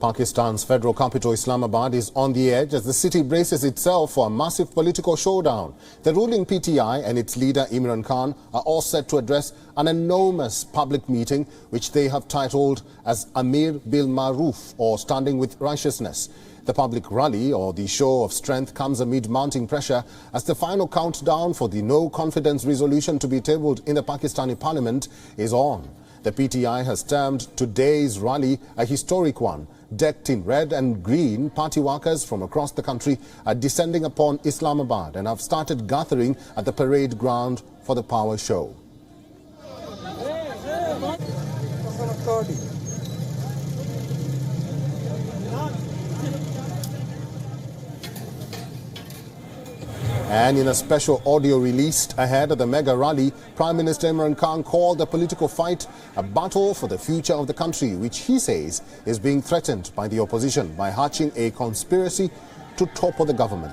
Pakistan's federal capital Islamabad is on the edge as the city braces itself for a massive political showdown. The ruling PTI and its leader Imran Khan are all set to address an enormous public meeting which they have titled as Amir Bil Maroof, or Standing with Righteousness. The public rally, or the show of strength, comes amid mounting pressure as the final countdown for the no-confidence resolution to be tabled in the Pakistani parliament is on. The PTI has termed today's rally a historic one. Decked in red and green, party workers from across the country are descending upon Islamabad and have started gathering at the parade ground for the power show. And in a special audio released ahead of the mega rally, Prime Minister Imran Khan called the political fight a battle for the future of the country, which he says is being threatened by the opposition by hatching a conspiracy to topple the government.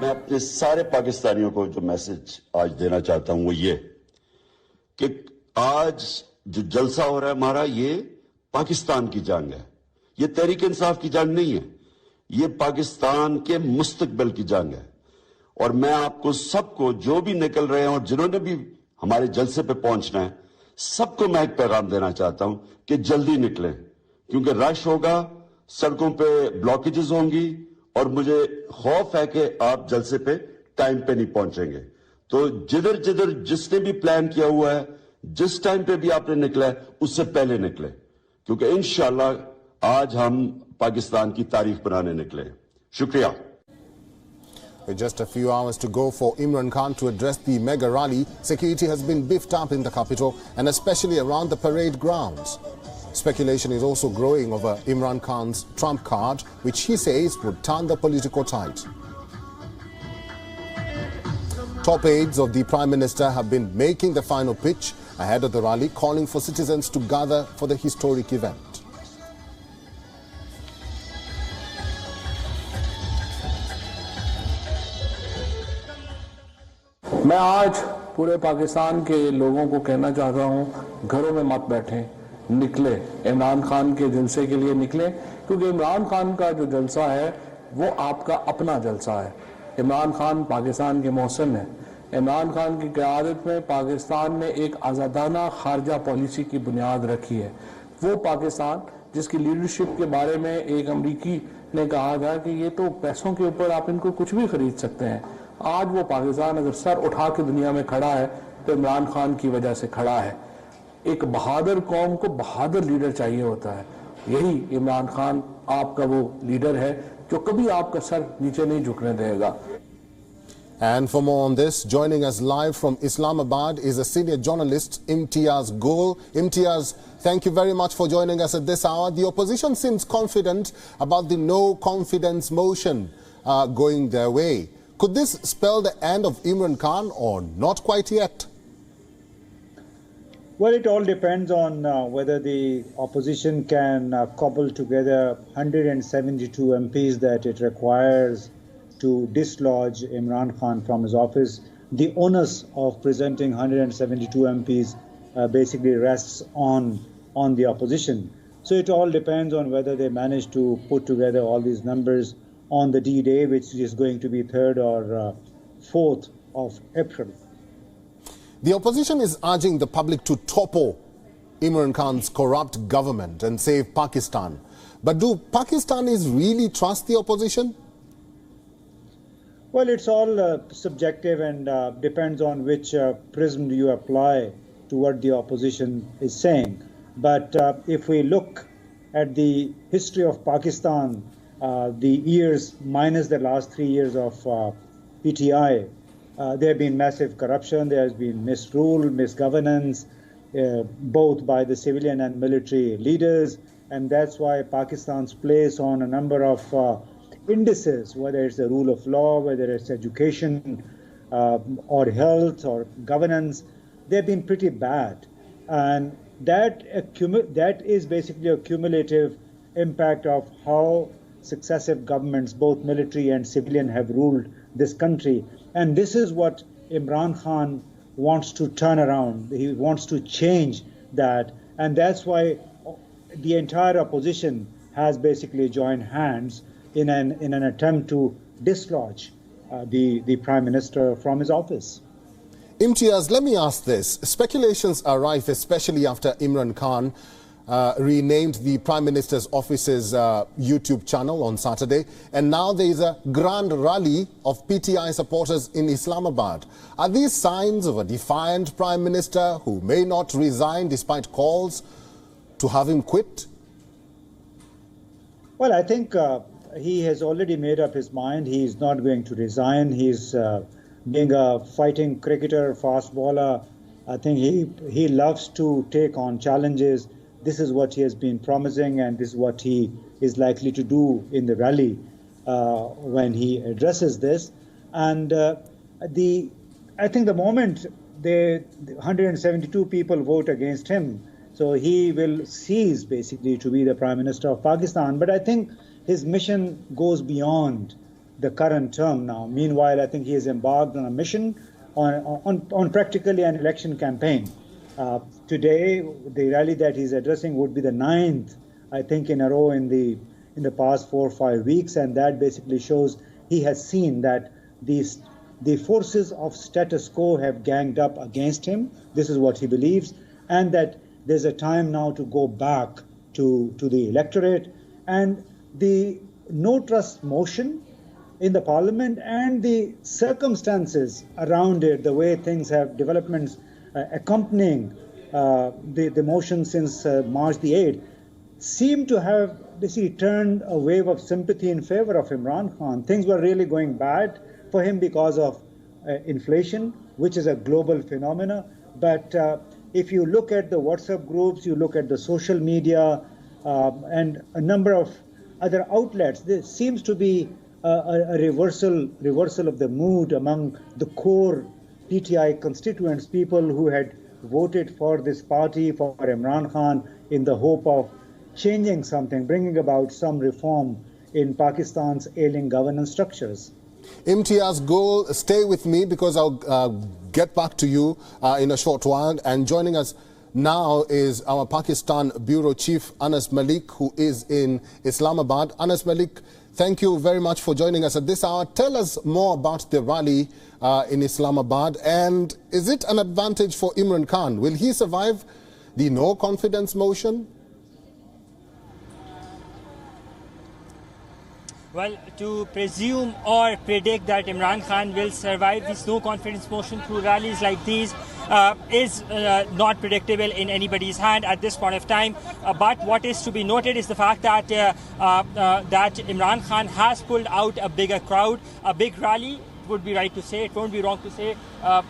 मैं अपने सारे पाकिस्तानियों को जो message आज देना चाहता हूं वो ये कि आज जो जलसा हो रहा है हमारा, ये पाकिस्तान की जंग है। ये तहरीक इंसाफ की जंग नहीं है, ये पाकिस्तान के मुस्तकबिल की जंग है। और मैं आपको सबको, जो भी निकल रहे हैं और जिन्होंने भी हमारे जलसे पे पहुंचना है, सबको मैं एक पैगाम देना चाहता हूं कि जल्दी निकलें, क्योंकि रश होगा, सड़कों पे ब्लॉकेजेस होंगी और मुझे खौफ है कि आप जलसे पे टाइम पे नहीं पहुंचेंगे। तो जिधर जिधर जिसने भी प्लान किया हुआ है, जिस टाइम पे भी आपने निकला है, उससे पहले निकले, क्योंकि इंशाल्लाह आज हम पाकिस्तान की तारीख बनाने निकले। शुक्रिया। With just a few hours to go for Imran Khan to address the mega rally, security has been beefed up in the capital and especially around the parade grounds. Speculation is also growing over Imran Khan's trump card, which he says would turn the political tide. Top aides of the Prime Minister have been making the final pitch ahead of the rally, calling for citizens to gather for the historic event. मैं आज पूरे पाकिस्तान के लोगों को कहना चाहता हूं, घरों में मत बैठें, निकले, इमरान खान के जलसे के लिए निकले, क्योंकि इमरान खान का जो जलसा है वो आपका अपना जलसा है। इमरान खान पाकिस्तान के मौसम है। इमरान खान की क़यादत में पाकिस्तान ने एक आज़ादाना खारजा पॉलिसी की बुनियाद रखी है। वो पाकिस्तान जिसकी लीडरशिप के बारे में एक अमरीकी ने कहा था कि ये तो पैसों के ऊपर आप इनको कुछ भी खरीद सकते हैं। आज वो पाकिस्तान अगर सर उठा के दुनिया में खड़ा है तो इमरान खान की वजह से खड़ा है। एक बहादुर कौम को बहादुर लीडर चाहिए होता है। यही इमरान खान आपका वो लीडर है जो कभी आपका सर नीचे नहीं झुकने देगा। And for more on this, joining us live from Islamabad is a senior journalist, Imtiaz Gul. Imtiaz, thank you very much for joining us at this hour. The opposition seems confident about the no-confidence motion going their way. Could this spell the end of Imran Khan or not quite yet? Well, it all depends on whether the opposition can cobble together 172 MPs that it requires to dislodge Imran Khan from his office. The onus of presenting 172 MPs basically rests on the opposition. So it all depends on whether they manage to put together all these numbers on the D-Day, which is going to be 3rd or 4th of April. The opposition is urging the public to topple Imran Khan's corrupt government and save Pakistan. But do Pakistanis really trust the opposition? Well, it's all subjective and depends on which prism you apply to what the opposition is saying. But if we look at the history of Pakistan, the years minus the last 3 years of PTI, there have been massive corruption, there has been misrule, misgovernance, both by the civilian and military leaders, and that's why Pakistan's place on a number of indices, whether it's the rule of law, whether it's education or health or governance, they've been pretty bad. And that is basically a cumulative impact of how successive governments, both military and civilian, have ruled this country. And this is what Imran Khan wants to turn around. He wants to change that. And that's why the entire opposition has basically joined hands in an attempt to dislodge the Prime Minister from his office. Imtiaz, let me ask this. Speculations are rife, especially after Imran Khan renamed the Prime Minister's office's YouTube channel on Saturday. And now there is a grand rally of PTI supporters in Islamabad. Are these signs of a defiant Prime Minister who may not resign despite calls to have him quit? Well, I think he has already made up his mind. He's not going to resign. He's being a fighting cricketer, fast bowler. I think he loves to take on challenges. This is what he has been promising, and this is what he is likely to do in the rally when he addresses this. And I think the moment the 172 people vote against him, so he will cease basically to be the Prime Minister of Pakistan. But I think his mission goes beyond the current term now. Meanwhile, I think he has embarked on a mission on practically an election campaign. Today, the rally that he's addressing would be the 9th, I think, in a row in the past 4 or 5 weeks, and that basically shows he has seen that the forces of status quo have ganged up against him. This is what he believes, and that there's a time now to go back to the electorate. And the no trust motion in the parliament and the circumstances around it, the way things have developments accompanying the motion since March the 8th, seem to have basically turned a wave of sympathy in favor of Imran Khan. Things were really going bad for him because of inflation, which is a global phenomena. But if you look at the WhatsApp groups, you look at the social media and a number of other outlets, there seems to be a reversal of the mood among the core PTI constituents, people who had voted for this party, for Imran Khan, in the hope of changing something, bringing about some reform in Pakistan's ailing governance structures. Imtiaz Gul, stay with me because I'll get back to you in a short while. And joining us now is our Pakistan Bureau Chief, Anas Malik, who is in Islamabad. Anas Malik, thank you very much for joining us at this hour. Tell us more about the rally in Islamabad, and is it an advantage for Imran Khan? Will he survive the no confidence motion? Well, to presume or predict that Imran Khan will survive this no confidence motion through rallies like these is not predictable in anybody's hand at this point of time. But what is to be noted is the fact that that Imran Khan has pulled out a bigger crowd, a big rally. Would be right to say, it won't be wrong to say.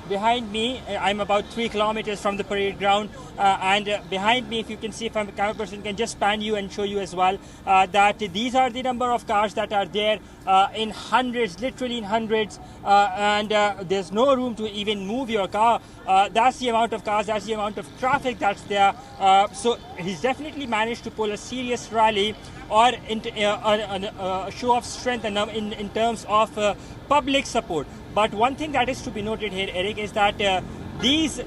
Behind me, I'm about 3 kilometers from the parade ground, and behind me, if you can see, if I'm a camera person, can just pan you and show you as well that these are the number of cars that are there in hundreds, literally in hundreds, and there's no room to even move your car. That's the amount of cars, that's the amount of traffic that's there. So he's definitely managed to pull a serious rally or a show of strength in terms of public support. But one thing that is to be noted here, Eric, is that these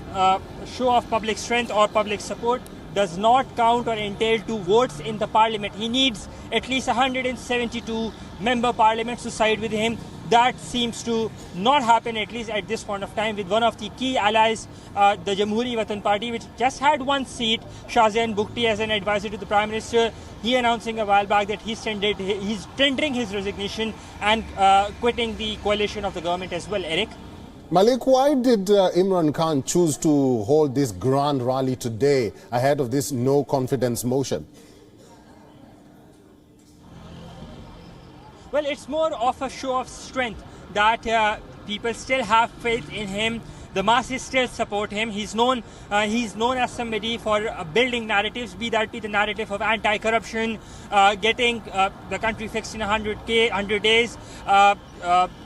show of public strength or public support does not count or entail to votes in the parliament. He needs at least 172 member parliaments to side with him. That seems to not happen, at least at this point of time, with one of the key allies, the Jamhuri Watan Party, which just had one seat, Shahjahan Bukti, as an advisor to the Prime Minister. He announcing a while back that he's tendering his resignation and quitting the coalition of the government as well, Eric. Malik, why did Imran Khan choose to hold this grand rally today ahead of this no confidence motion? Well, it's more of a show of strength that people still have faith in him, the masses still support him. He's known as somebody for building narratives, be that the narrative of anti-corruption, getting the country fixed in 100 days,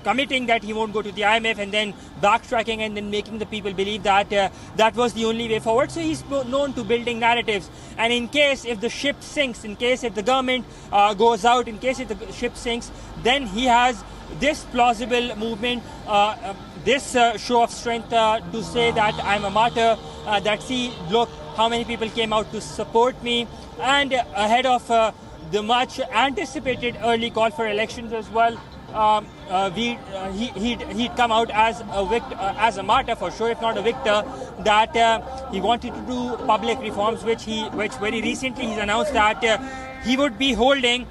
committing that he won't go to the IMF, and then backtracking and then making the people believe that that was the only way forward. So he's known to building narratives. And in case if the ship sinks, in case if the government goes out, in case if the ship sinks, then he has this plausible movement, this show of strength to say that I'm a martyr, that see, look how many people came out to support me, and ahead of the much anticipated early call for elections as well, he'd come out as a victor, as a martyr for sure, if not a victor, that he wanted to do public reforms, which very recently he's announced that he would be holding,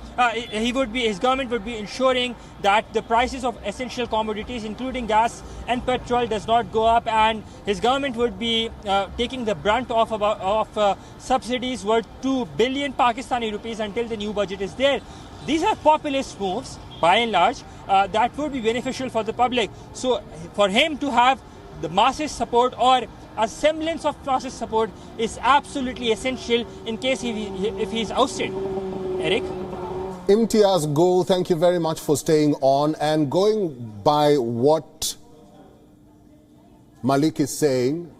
his government would be ensuring that the prices of essential commodities, including gas and petrol, does not go up, and his government would be taking the brunt of subsidies worth 2 billion Pakistani rupees until the new budget is there. These are populist moves, by and large, that would be beneficial for the public. So for him to have the masses support, or a semblance of masses support, is absolutely essential in case if he's ousted. Eric? Imtiaz Gul, thank you very much for staying on. And going by what Malik is saying,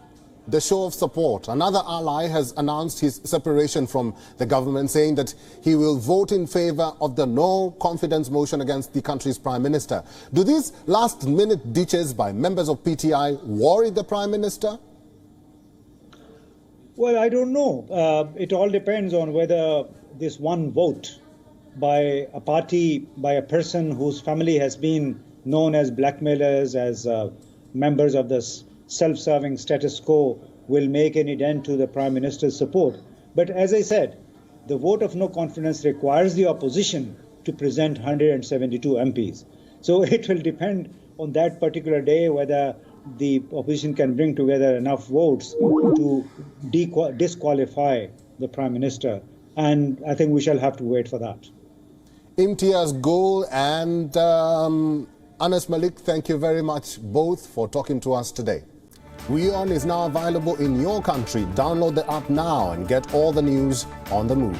the show of support, another ally has announced his separation from the government, saying that he will vote in favor of the no confidence motion against the country's prime minister. Do these last-minute ditches by members of PTI worry the prime minister? Well, I don't know. It all depends on whether this one vote by a party, by a person whose family has been known as blackmailers, as members of this self-serving status quo, will make any dent to the Prime Minister's support. But as I said, the vote of no confidence requires the opposition to present 172 MPs. So it will depend on that particular day whether the opposition can bring together enough votes to disqualify the Prime Minister. And I think we shall have to wait for that. Imtiaz Gul and Anas Malik, thank you very much both for talking to us today. WION is now available in your country. Download the app now and get all the news on the move.